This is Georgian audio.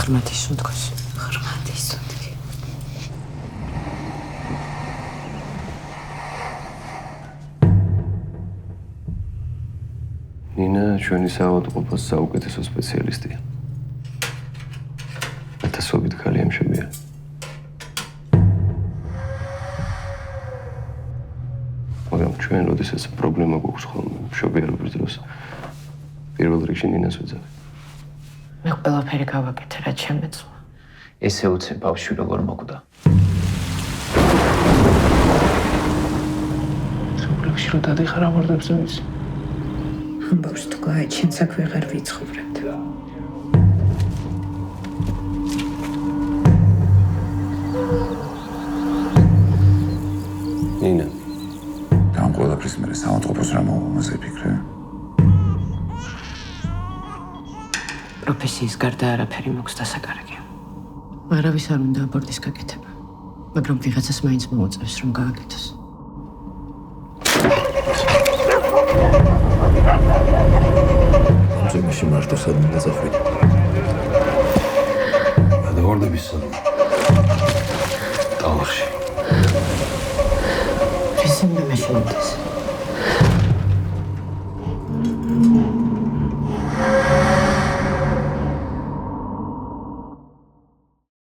ღრმათი სუნთქოს. ღრმათი სუნთქი. ნინა ჩვენი საავადმყოფოს საუკეთესო სპეციალისტია. ათასობით ქალი ემშებია. მაგრამ ჩვენ როდესაც პრობლემა გვაქვს ხოლმე მშობიარობის დროს პირველ რიგში ნინას ვეძახი. მე ყველაფერი გავაკეთე, რაც შემეძლო. ესე უცებ ბავშვი როგორ მოკვდა. სულ რო დადიხარ ამორდებს ის. ამბავს თუ გააჩენს აქ ვეღარ ვიცხოვრებთ. ნინა ამ ყველაფრის მერე საავადმყოფოს რა მომაზე ფიქრე? პროფესიის გარდა არაფერი მოქვს დასაკარგე. არავის არ უნდა აბორტის გაკეთება, მაგრამ ვიღაცას მაინც მოუწევს რომ გააკეთოს. ამჟამაში მარტო სადმე დაწახვით. გადავარდების სადმე. ტალახში. ისინი მე შემოდეს.